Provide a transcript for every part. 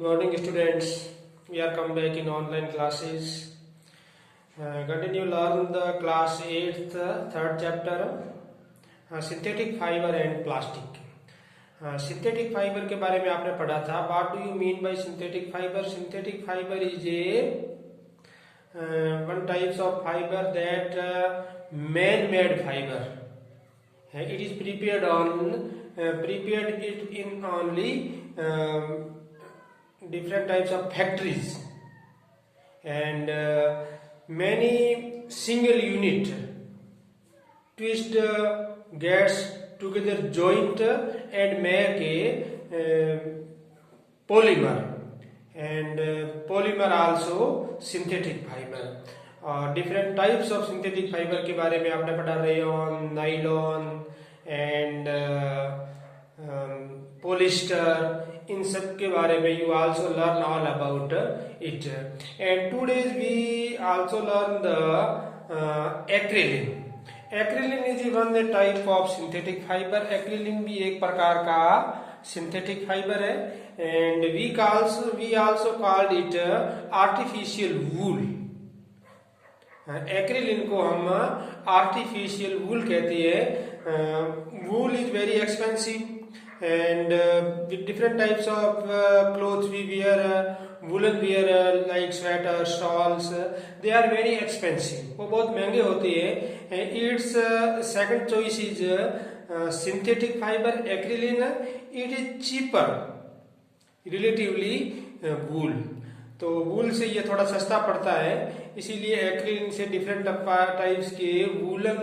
morning, students. We are come back in online classes. Continue learn the class 8th, third chapter, synthetic fiber and plastic. Synthetic fibre के बारे में आपने पढ़ा था. What do you mean by synthetic fibre? Synthetic fibre is a one types of fiber that man-made fiber. It is prepared it in only different types of factories, and many single unit twist gets together joint and make a polymer, and polymer also synthetic fiber. और different types of synthetic fibre के बारे में आपने पढ़ा. Rayon, nylon and polyester, इन सब के बारे में you also learn all about it. And today's we also learn the acrilan. Acrilan is one type of synthetic fibre. Acrilan भी एक प्रकार का सिंथेटिक फाइबर है. And we also called it artificial wool. Acrilan को हम artificial wool कहते हैं. Wool is very expensive and with different types of clothes we wear. Woollen wear like sweater, shawls, they are very expensive. वो बहुत महंगे होते हैं. It's second choice is synthetic fibre acrilan. It is cheaper relatively wool. तो wool से ये थोड़ा सस्ता पड़ता है, इसीलिए एक्रिलिन से डिफरेंट टाइप्स के वूलन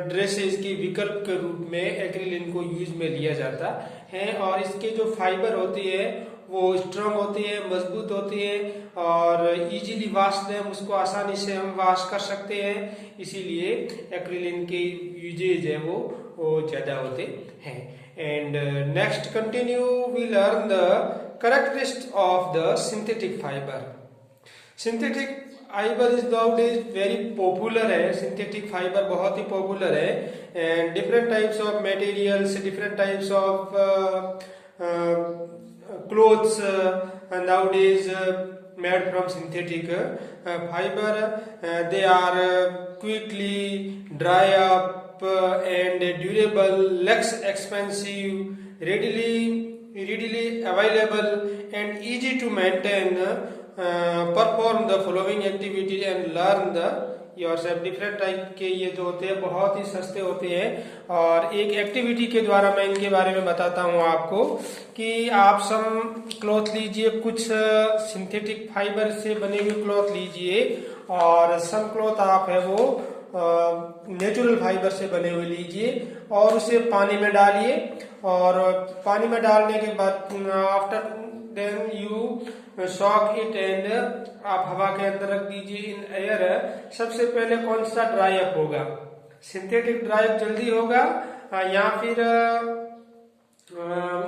ड्रेसेस के विकल्प के रूप में एक्रिलिन को यूज में लिया जाता है. और इसके जो फाइबर होती है वो स्ट्रांग होती है, मजबूत होती है और इजीली वॉश हम उसको आसानी से हम वॉश कर सकते हैं. इसीलिए एक्रिलिन के यूजेज है वो ज्यादा होते हैं. And next continue we learn the characteristics of the synthetic fiber. Synthetic fiber is nowadays very popular है. synthetic fiber बहुत ही popular है. and different types of materials, different types of clothes nowadays made from synthetic fiber. They are quickly dry up and durable, less expensive, readily available and easy to maintain. Perform the following activity and learn the yourself. Different type के ये जो होते हैं बहुत ही सस्ते होते हैं. और एक एक्टिविटी के द्वारा मैं इनके बारे में बताता हूँ आपको कि आप सम क्लॉथ लीजिए, कुछ सिंथेटिक फाइबर से बने हुए क्लॉथ लीजिए और सम क्लॉथ आप है वो नेचुरल फाइबर से बने हुए लीजिए और उसे पानी में डालिए. और पानी में डालने के बाद after then you soak it and आप हवा के अंदर रख दीजिए इन एयर. सबसे पहले कौन सा ड्राई अप होगा? सिंथेटिक ड्राई अप जल्दी होगा या फिर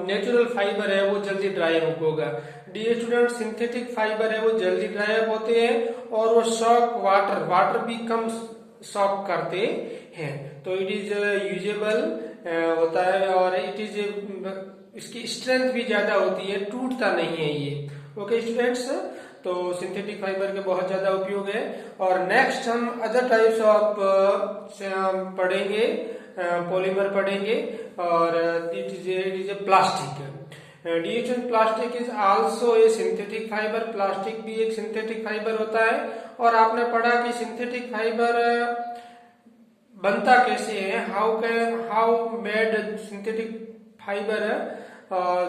नेचुरल फाइबर है वो जल्दी ड्राई अप होगा? डियर स्टूडेंट, सिंथेटिक फाइबर है वो जल्दी ड्राई अप होते हैं और वो सॉक वाटर भी कम सॉक करते हैं. तो इट इज यूजेबल होता है और इट इज इसकी स्ट्रेंथ भी ज्यादा होती है, टूटता नहीं है ये. ओके स्टूडेंट्स, तो सिंथेटिक फाइबर के बहुत ज्यादा उपयोग है. और नेक्स्ट हम अदर टाइप्स ऑफ पढ़ेंगे, पॉलीमर पढ़ेंगे और it is a plastic. Plastic is also A synthetic fibre. Plastic भी एक सिंथेटिक फाइबर होता है. और आपने पढ़ा कि सिंथेटिक फाइबर बनता कैसे है, हाउ मेड सिंथेटिक फाइबर.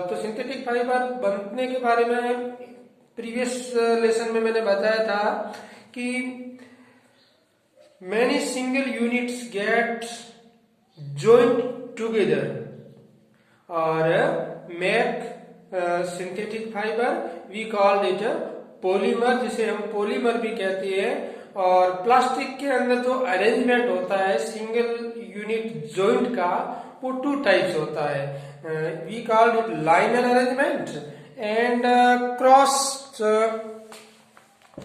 तो सिंथेटिक फाइबर बनने के बारे में प्रीवियस लेसन में मैंने बताया था कि many single units get joined together और make synthetic fiber. we called it polymer, जिसे हम पॉलीमर भी कहते हैं. और प्लास्टिक के अंदर जो अरेंजमेंट होता है सिंगल यूनिट जॉइंट का, वो टू टाइप्स होता है. We called it liner arrangement and cross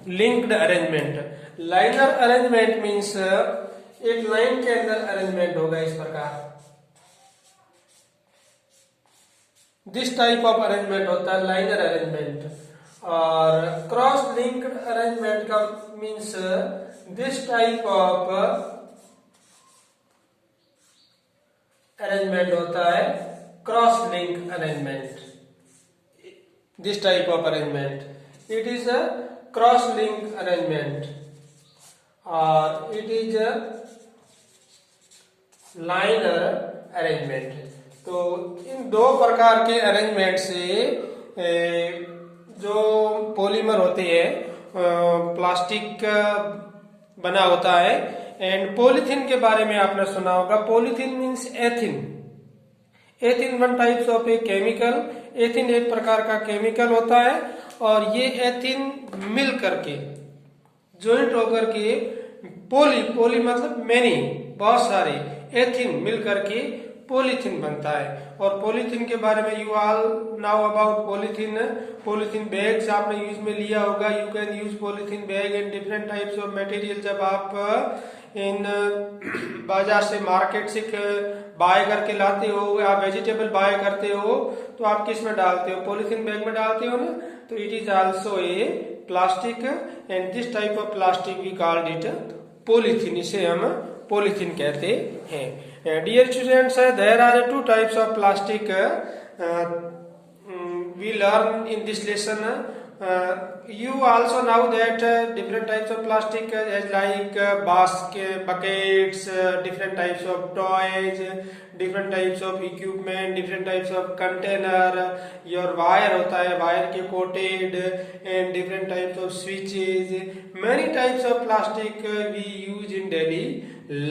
linked arrangement. Liner arrangement means एक लाइन के अंदर अरेंजमेंट होगा इस प्रकार. दिस टाइप ऑफ अरेंजमेंट होता है लाइनर अरेंजमेंट। और क्रॉस लिंक्ड अरेंजमेंट का means this type of arrangement होता है cross link arrangement. This type of arrangement it is a cross link arrangement और it is a linear arrangement. तो इन दो प्रकार के अरेंजमेंट से जो पॉलीमर होते हैं प्लास्टिक बना होता है। एंड पॉलीथीन के बारे में आपने सुना होगा। Polythene means ethyne. Ethyne one types of a chemical. Ethyne एक प्रकार का केमिकल होता है और ये एथिन मिल करके ज्वाइंट होकर के पोली मतलब मैनी बहुत सारे एथिन मिल करके पॉलीथीन बनता है। और पॉलीथीन के बारे में you all now about polythene. Polythene bags आपने यूज में लिया होगा। You can use polythene bag and different types of material. जब आप इन बाजार से मार्केट से बाय करके लाते हो, आप वेजिटेबल बाय करते हो तो आप किस में डालते हो? पॉलीथीन बैग में डालते हो ना। तो it is also a plastic and this type of plastic we called it polythene. इसे हम पॉलीथीन कहते हैं। Dear students, there are two types of plastic we learn in this lesson. You also know that different types of plastic as like buckets, different types of toys, different types of equipment, different types of container. Your wire होता है, wire के coated and different types of switches. Many types of plastic we use in daily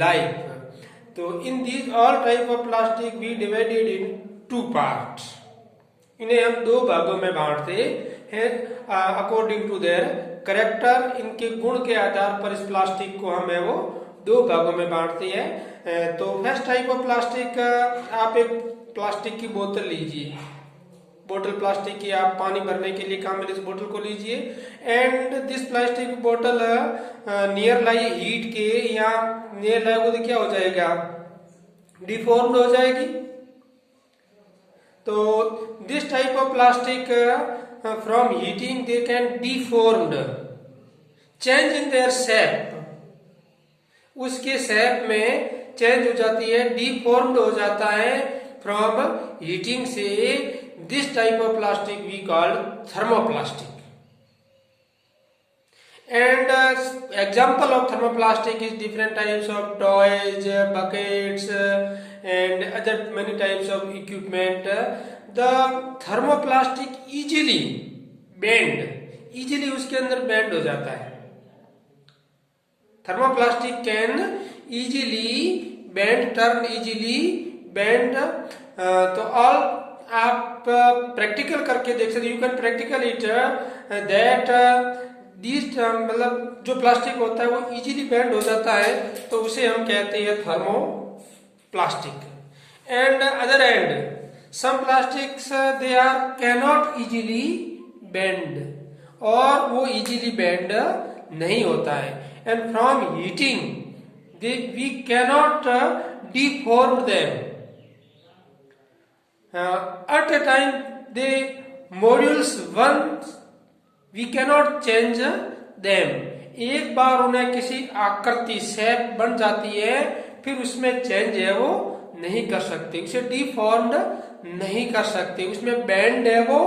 life. तो in these all type of plastic we divided in two part. इन्हें हम दो भागों में बांटते हैं अकॉर्डिंग टू देयर करेक्टर। इनके गुण के आधार पर इस प्लास्टिक को हम है वो दो भागों में बांटते हैं। तो फर्स्ट टाइप ऑफ प्लास्टिक, आप एक प्लास्टिक की बोतल लीजिए। बोतल प्लास्टिक की आप पानी भरने के लिए काम में इस बोतल को लीजिए। एंड दिस प्लास्टिक बोतल नियर लाई हीट के या नियर लाई को क्या हो जाएगा? डिफॉर्म्ड हो जाएगी। तो this type of plastic from heating they can deformed, change in their shape. उसके शेप में चेंज हो जाती है, डिफॉर्म्ड हो जाता है फ्रॉम हीटिंग से। This type of plastic we call thermoplastic. And example of thermoplastic is different types of toys, buckets, and other many types of equipment. The thermoplastic easily bend, easily उसके अंदर bend हो जाता है। Thermoplastic can easily bend, turn easily, bend. तो all आप practical करके देख सकते। You can practical it that this मतलब जो प्लास्टिक होता है वो इजीली बेंड हो जाता है, तो उसे हम कहते हैं thermoplastic. And other and some plastics they are cannot easily bend, और वो इजीली बेंड नहीं होता है। And from heating they we cannot deform them. At a time the modules once we cannot change them. एक बार उन्हें किसी आकृति shape बन जाती है, फिर उसमें चेंज है वो नहीं कर सकते, उसे डिफॉर्म्ड नहीं कर सकते, उसमें बेंड है वो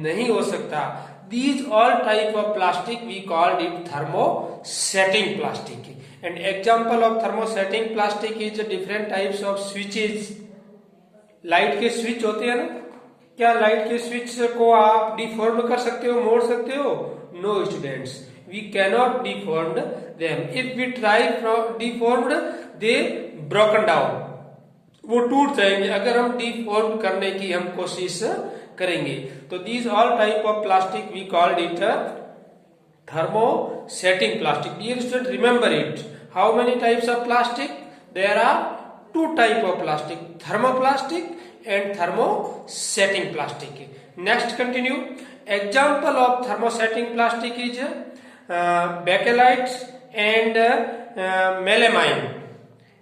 नहीं हो सकता। These all type of plastic we called it thermosetting plastic. And example of thermosetting plastic is different types of switches. Light के स्विच होते हैं ना, क्या लाइट के स्विच को आप डिफॉर्म कर सकते हो, मोड़ सकते हो? No students, we cannot deformed them. If we try deformed they broken down, वो टूट जाएंगे अगर हम डिफॉर्म करने की हम कोशिश करेंगे। तो these all type of plastic we called it thermosetting plastic. Dear student, remember it. How many types of plastic? There are two type of plastic, thermoplastic and thermosetting plastic. Next continue. Example of thermosetting plastic is bakelite and melamine.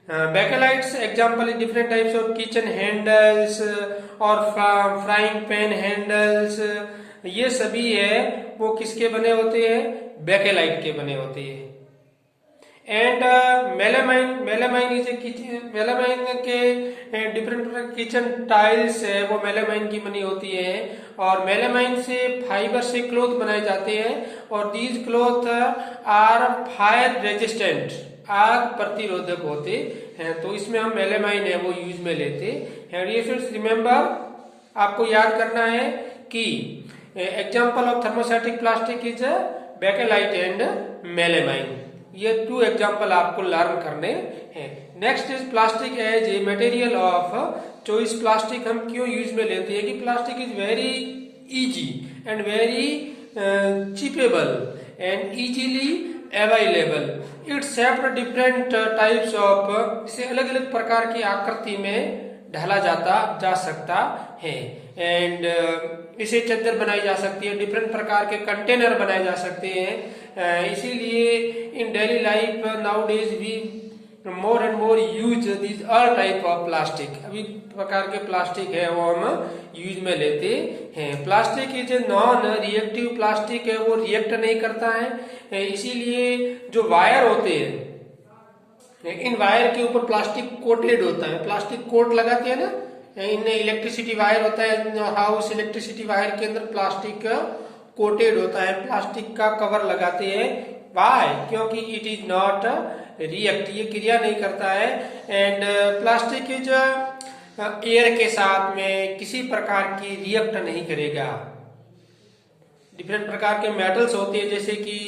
Bakelite's example is different types of kitchen handles और frying pan handles, ये सभी है वो किसके बने होते हैं? Bakelite के बने होते हैं। And melamine is a melamine के डिफरेंट किचन टाइल्स है वो मेलामाइन की बनी होती है, और मेलामाइन से फाइबर से क्लॉथ बनाए जाते हैं, और these cloth are fire resistant, आग प्रतिरोधक होते हैं। तो इसमें हम मेलामाइन है वो यूज में लेते हैं। ये फिर रिमेम्बर, आपको याद करना है कि example of thermostatic plastic is bakelite and melamine. ये 2 एग्जाम्पल आपको लर्न करने हैं। Next is plastic as a material of choice. Plastic हम क्यों यूज में लेते हैं कि plastic is very easy and very cheapable and easily available. It's shaped different types of, इसे अलग अलग प्रकार की आकृति में ढाला जा सकता है। एंड इसे चद्दर बनाई जा सकती है, डिफरेंट प्रकार के कंटेनर बनाए जा सकते हैं। इसीलिए in daily life nowadays we more and more use this all type of plastic. अभी प्रकार के प्लास्टिक है वो हम यूज में लेते हैं। Plastic is a non reactive, plastic है वो रिएक्ट नहीं करता है। इसीलिए जो वायर होते हैं, इन वायर के ऊपर प्लास्टिक कोटेड होता है, प्लास्टिक कोट लगाते हैं ना। इन इलेक्ट्रिसिटी वायर होता है हाउस, इलेक्ट्रिसिटी वायर के अंदर प्लास्टिक कोटेड होता है, प्लास्टिक का कवर लगाते हैं। वाई? क्योंकि इट इज नॉट रिएक्ट, ये क्रिया नहीं करता है। एंड प्लास्टिक इज एयर के साथ में किसी प्रकार की रिएक्ट नहीं करेगा। डिफरेंट प्रकार के मेटल्स होते हैं, जैसे कि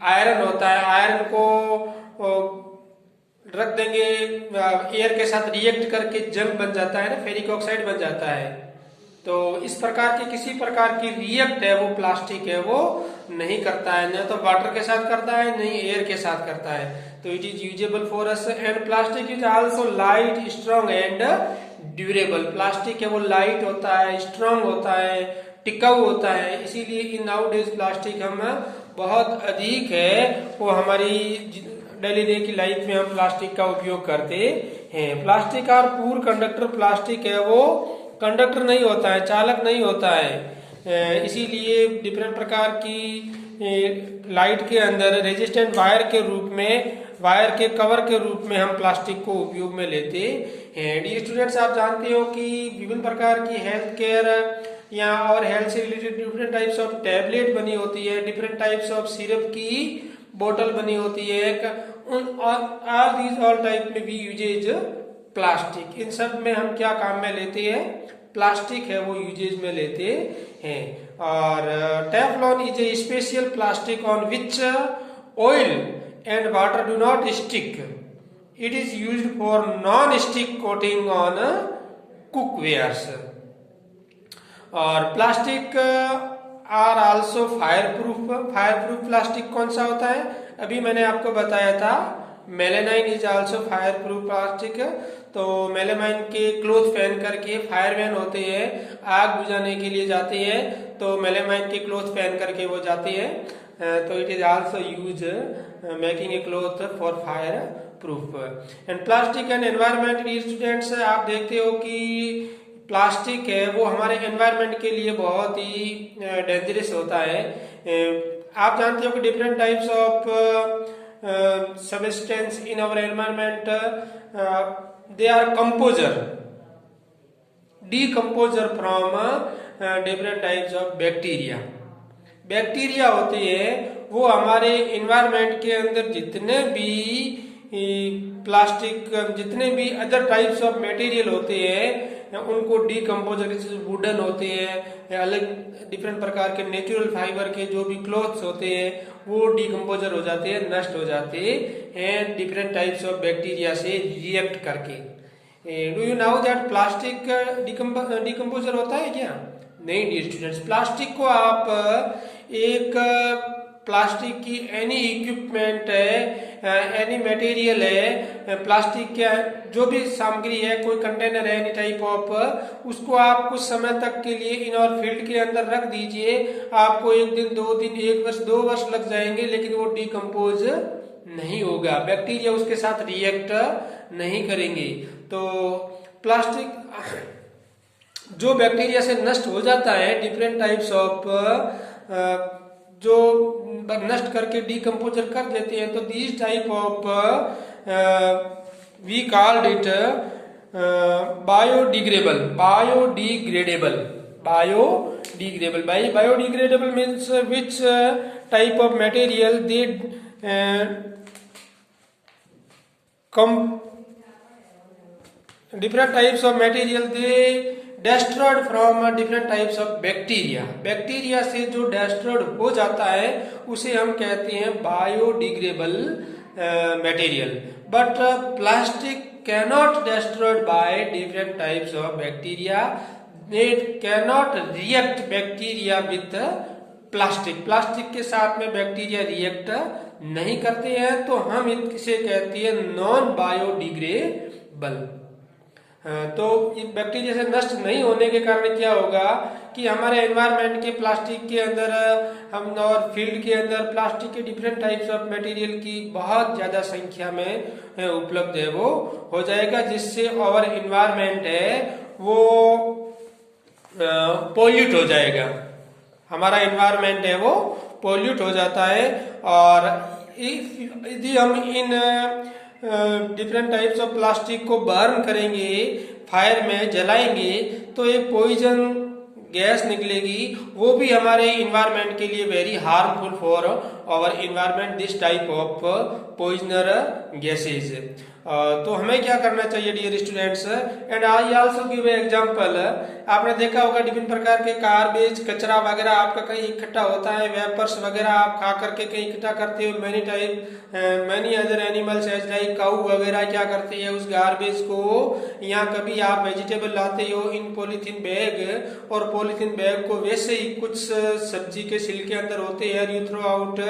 आयरन होता है, आयरन को रख देंगे एयर के साथ रिएक्ट करके जंग बन जाता है ना, फेरिक ऑक्साइड बन जाता है। तो इस प्रकार के किसी प्रकार की रिएक्ट है वो प्लास्टिक है वो नहीं करता है, न तो वाटर के साथ करता है नहीं एयर के साथ करता है। तो it is usable for us. And plastic is also light, strong and durable. Plastic है वो लाइट होता है, स्ट्रॉन्ग होता है, टिकाऊ होता है। इसीलिए इन नाउ डेज प्लास्टिक हम बहुत अधिक है वो हमारी डेली डे की लाइफ में हम प्लास्टिक का उपयोग करते हैं। प्लास्टिक और पूर कंडक्टर, प्लास्टिक है वो कंडक्टर नहीं होता है, चालक नहीं होता है। इसीलिए डिफरेंट प्रकार की लाइट के अंदर रेजिस्टेंट वायर के रूप में, वायर के कवर के रूप में हम प्लास्टिक को उपयोग में लेते हैं। डियर स्टूडेंट्स, आप जानते हो कि विभिन्न प्रकार की हेल्थ केयर या और हेल्थ से related different types of tablet बनी होती है, डिफरेंट टाइप्स ऑफ सिरप की बोतल बनी होती है। ऑल दीज ऑल टाइप में भी यूजेज प्लास्टिक। इन सब में हम क्या काम में लेते हैं? प्लास्टिक है वो यूजेज में लेते हैं। और Teflon is a special plastic on which oil and water do not stick. It is used for non stick coating on cookwares. और plastic are also fire proof. Fire proof plastic कौन सा होता है? अभी मैंने आपको बताया था melamine is also fire proof plastic. तो मेलामाइन के क्लोथ पहन करके फायरमैन होते हैं, आग बुझाने के लिए जाते हैं, तो मेलामाइन के क्लोथ पहन करके वो जाते हैं। तो it is also use making a cloth for fire proof. And plastic and environment, students आप देखते हो कि प्लास्टिक है वो हमारे एनवायरनमेंट के लिए बहुत ही डेंजरस होता है। आप जानते हो कि different types of substance in our environment they are composer, decomposer from different types of bacteria. Bacteria होते हैं वो हमारे एनवायरनमेंट के अंदर जितने भी प्लास्टिक, जितने भी अदर टाइप्स ऑफ मटेरियल होते हैं उनको डीकम्पोजर, जैसे वुडन होते हैं, अलग डिफरेंट प्रकार के नेचुरल फाइबर के जो भी क्लॉथ्स होते हैं वो डीकम्पोजर हो जाते हैं, नष्ट हो जाते हैं डिफरेंट टाइप्स ऑफ बैक्टीरिया से रिएक्ट करके। Do you now that plastic decomposer होता है क्या? नहीं डियर स्टूडेंट्स, प्लास्टिक को आप एक प्लास्टिक की एनी इक्विपमेंट है, एनी मटेरियल है, प्लास्टिक के जो भी सामग्री है, कोई कंटेनर है एनी टाइप ऑफ, उसको आप कुछ समय तक के लिए इन और फील्ड के अंदर रख दीजिए। आपको 1 दिन 2 दिन 1 वर्ष 2 वर्ष लग जाएंगे, लेकिन वो डिकम्पोज नहीं होगा, बैक्टीरिया उसके साथ रिएक्ट नहीं करेंगे। तो प्लास्टिक जो बैक्टीरिया से नष्ट हो जाता है, डिफरेंट टाइप्स ऑफ जो नष्ट करके डिकम्पोजर कर देते हैं, तो this type of we called it biodegradable. Biodegradable means which type of material they come, different types of material they destroyed from different types of bacteria से जो destroyed हो जाता है उसे हम कहते हैं biodegradable material. But plastic cannot destroyed by different types of bacteria. It cannot react bacteria with plastic. Plastic के साथ में बैक्टीरिया रिएक्ट नहीं करते हैं, तो हम इसे कहते हैं नॉन बायोडिग्रेडेबल। तो बैक्टीरिया से नष्ट नहीं होने के कारण क्या होगा कि हमारे एनवायरनमेंट के प्लास्टिक के अंदर हम और फील्ड के अंदर प्लास्टिक के डिफरेंट टाइप्स ऑफ मटेरियल की बहुत ज्यादा संख्या में उपलब्ध है वो हो जाएगा, जिससे और एनवायरनमेंट है वो पोल्यूट हो जाएगा। हमारा एनवायरनमेंट है वो पोल्यूट हो जाता है। और यदि हम in different types of plastic को बर्न करेंगे, फायर में जलाएंगे, तो एक पॉइजन गैस निकलेगी, वो भी हमारे इन्वायरमेंट के लिए very harmful for our environment, this type of poisoner gases. तो हमें क्या करना चाहिए dear students, and I also give example. आपने देखा होगा डिफरेंट प्रकार के गार्बेज, कचरा वगैरह आपका कहीं इकट्ठा होता है, वेपर्स वगैरह आप खा करके कहीं इकट्ठा करते हो। Many other animals as like cow वगैरह क्या करते हैं, उस गार्बेज को या कभी आप वेजिटेबल लाते हो इन पॉलीथीन बैग, और पॉलीथीन बैग को वैसे ही कुछ सब्जी के छिलके अंदर होते हैं, you throw out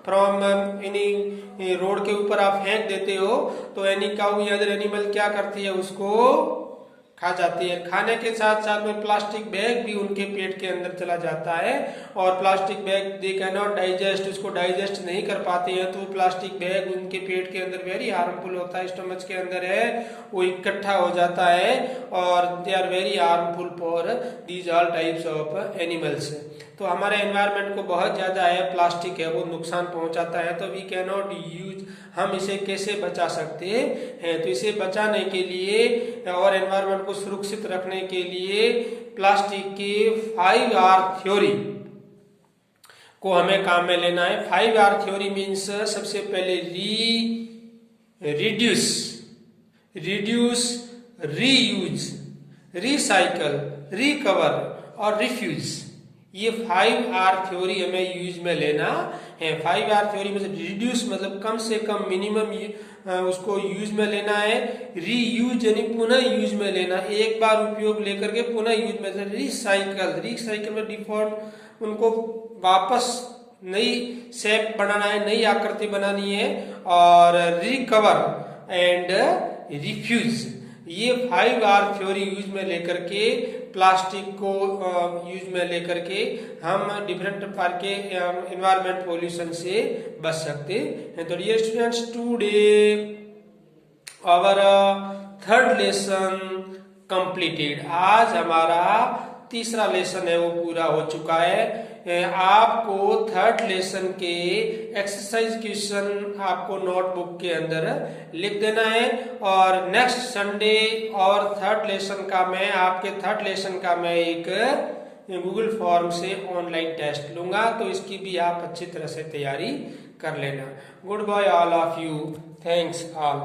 from any road के ऊपर आप फेंक देते हो, तो एनी काऊ या अदर एनिमल क्या करती है, उसको खा जाती है। खाने के साथ साथ में प्लास्टिक बैग भी उनके पेट के अंदर चला जाता है, और plastic bag they can not digest, उसको डाइजेस्ट नहीं कर पाते हैं, तो प्लास्टिक बैग उनके पेट के अंदर वेरी हार्मफुल होता है, स्टमच के अंदर है वो इकट्ठा हो जाता है, और they are very harmful for these all types of animals. तो हमारे एनवायरनमेंट को बहुत ज्यादा है प्लास्टिक है वो नुकसान पहुंचाता है, तो वी कैन नॉट यूज। हम इसे कैसे बचा सकते हैं, तो इसे बचाने के लिए और एनवायरनमेंट को सुरक्षित रखने के लिए प्लास्टिक की 5R थ्योरी को हमें काम में लेना है। 5R थ्योरी मीन्स सबसे पहले रिड्यूस, रीयूज, रिसाइकल, रिकवर और रिफ्यूज। ये 5R थ्योरी हमें यूज में लेना है। 5R थ्योरी मतलब रिड्यूस मतलब कम से कम मिनिमम उसको यूज में लेना है। रीयूज यानी पुनः यूज में लेना, एक बार उपयोग लेकर के पुनः यूज में। रिसाइकल में डिफॉर्म उनको वापस नई शेप बनाना है, नई आकृति बनानी है। और रिकवर एंड रिफ्यूज, ये 5R थ्योरी यूज में लेकर के प्लास्टिक को यूज में लेकर के हम डिफरेंट प्रकार के एनवायरमेंट पोल्यूशन से बच सकते हैं। तो dear students, today our third lesson completed. आज हमारा तीसरा लेसन है वो पूरा हो चुका है। आपको थर्ड लेसन के एक्सरसाइज क्वेश्चन आपको नोटबुक के अंदर लिख देना है, और नेक्स्ट संडे और थर्ड लेसन का मैं एक गूगल फॉर्म से ऑनलाइन टेस्ट लूंगा, तो इसकी भी आप अच्छी तरह से तैयारी कर लेना। Goodbye all of you, thanks all.